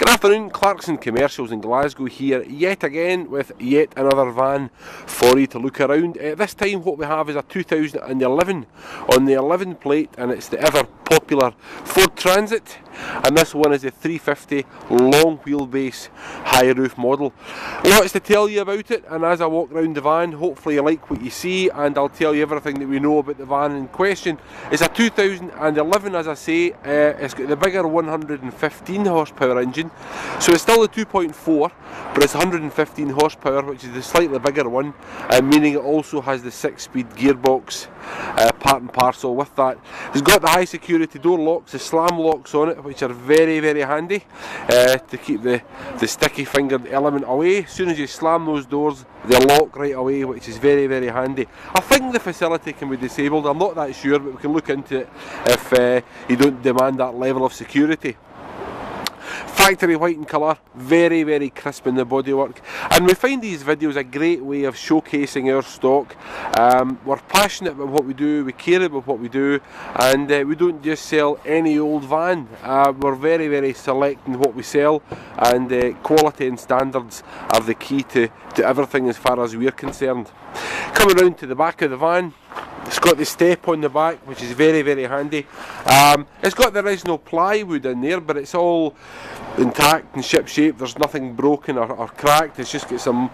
Good afternoon, Clarkson Commercials in Glasgow here yet again with yet another van for you to look around. This time what we have is a 2011 on the 11 plate, and it's the ever popular Ford Transit, and this one is the 350 long wheelbase high roof model. Lots to tell you about it, and as I walk around the van hopefully you like what you see, and I'll tell you everything that we know about the van in question. It's a 2011, as I say. It's got the bigger 115 horsepower engine, so it's still a 2.4, but it's 115 horsepower, which is the slightly bigger one, meaning it also has the 6-speed gearbox part and parcel with that. It's got the high security door locks, the slam locks on it, which are very, very handy to keep the sticky fingered element away. As soon as you slam those doors, they lock right away, which is very, very handy. I think the facility can be disabled, I'm not that sure, but we can look into it if you don't demand that level of security. Factory white in colour, very, very crisp in the bodywork, and we find these videos a great way of showcasing our stock. We're passionate about what we do, we care about what we do, and we don't just sell any old van. We're very, very select in what we sell, and quality and standards are the key to everything as far as we're concerned. Coming round to the back of the van, it's got the step on the back, which is very, very handy. It's got the original plywood in there, but it's all intact and ship shape. There's nothing broken or cracked. It's just got some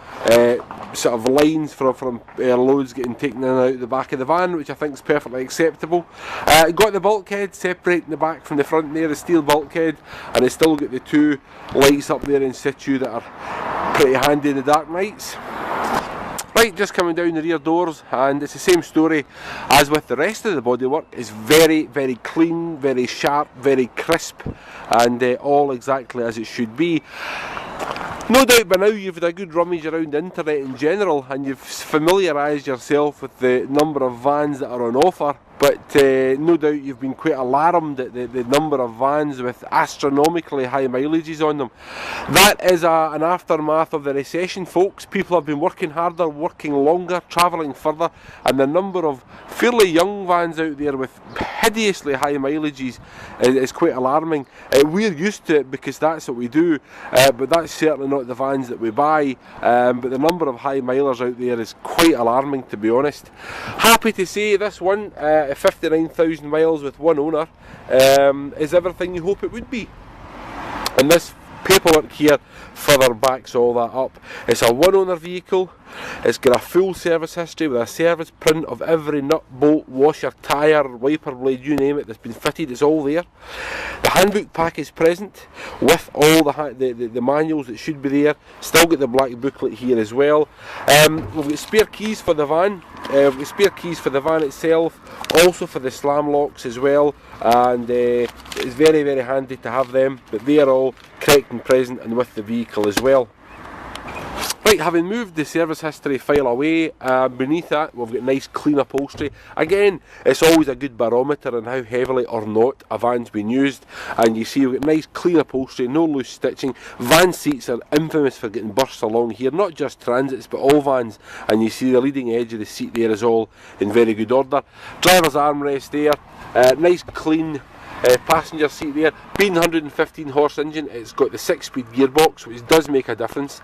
sort of lines from loads getting taken in and out the back of the van, which I think is perfectly acceptable. Got the bulkhead separating the back from the front there, the steel bulkhead, and it's still got the two lights up there in situ that are pretty handy in the dark nights. Right, just coming down the rear doors, and it's the same story as with the rest of the bodywork. It's very, very clean, very sharp, very crisp, and all exactly as it should be. No doubt by now you've had a good rummage around the internet in general, and you've familiarised yourself with the number of vans that are on offer, but no doubt you've been quite alarmed at the number of vans with astronomically high mileages on them. That is an aftermath of the recession, folks. People have been working harder, working longer, travelling further, and the number of fairly young vans out there with hideously high mileages is quite alarming. We're used to it because that's what we do, but that's certainly not the vans that we buy. But the number of high milers out there is quite alarming, to be honest. Happy to say this one, 59,000 miles with one owner, is everything you hope it would be. And this paperwork here further backs all that up. It's a one owner vehicle. It's got a full service history with a service print of every nut, bolt, washer, tyre, wiper blade, you name it, that's been fitted. It's all there. The handbook pack is present with all the manuals that should be there. Still got the black booklet here as well. We've got spare keys for the van. We've got spare keys for the van itself, also for the slam locks as well, and it's very, very handy to have them, but they are all correct and present and with the vehicle as well. Right, having moved the service history file away, beneath that we've got nice clean upholstery. Again, it's always a good barometer on how heavily or not a van's been used, and you see we've got nice clean upholstery, no loose stitching. Van seats are infamous for getting burst along here, not just transits but all vans, and you see the leading edge of the seat there is all in very good order. Driver's armrest there, nice clean passenger seat there. Being 115 horse engine, it's got the 6-speed gearbox, which does make a difference,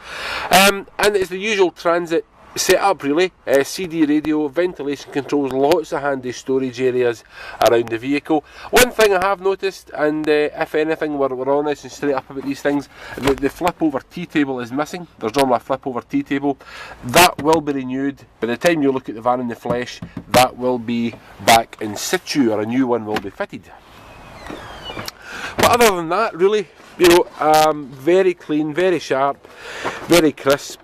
and it's the usual transit setup really. CD radio, ventilation controls, lots of handy storage areas around the vehicle. One thing I have noticed, and if anything we're honest and straight up about these things, the flip over tea table is missing. There's normally a flip over tea table. That will be renewed. By the time you look at the van in the flesh, that will be back in situ, or a new one will be fitted. But other than that, really, you know, very clean, very sharp, very crisp.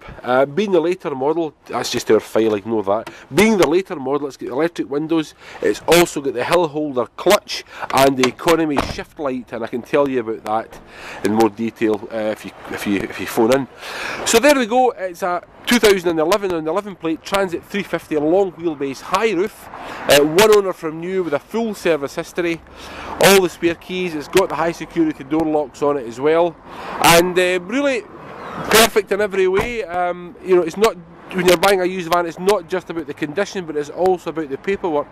Being the later model, that's just our file, ignore that. Being the later model, it's got electric windows, it's also got the hill holder clutch and the economy shift light, and I can tell you about that in more detail if you phone in. So there we go, it's a 2011 on the 11 plate Transit 350 long wheelbase high roof, one owner from new with a full service history, all the spare keys. It's got the high security door locks on it as well, and really perfect in every way. You know, it's not, when you're buying a used van, it's not just about the condition, but it's also about the paperwork.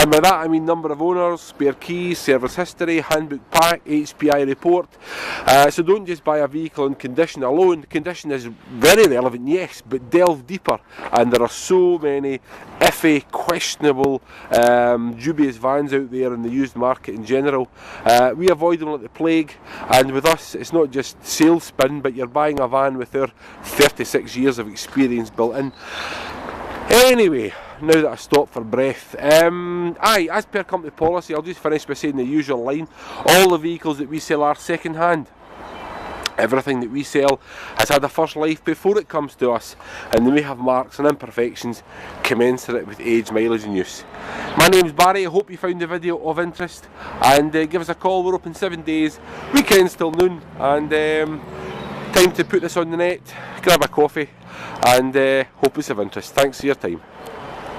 And by that I mean number of owners, spare keys, service history, handbook pack, HPI report. So don't just buy a vehicle on condition alone. Condition is very relevant, yes, but delve deeper, and there are so many iffy, questionable, dubious vans out there in the used market in general. We avoid them like the plague, and with us it's not just sales spin, but you're buying a van with their 36 years of experience built in. Anyway, now that I stop for breath, as per company policy, I'll just finish by saying the usual line: all the vehicles that we sell are second hand. Everything that we sell has had a first life before it comes to us, and they may have marks and imperfections commensurate with age, mileage and use. My name's Barry. I hope you found the video of interest, and give us a call. We're open 7 days, weekends till noon, and time to put this on the net, grab a coffee, and hope it's of interest. Thanks for your time.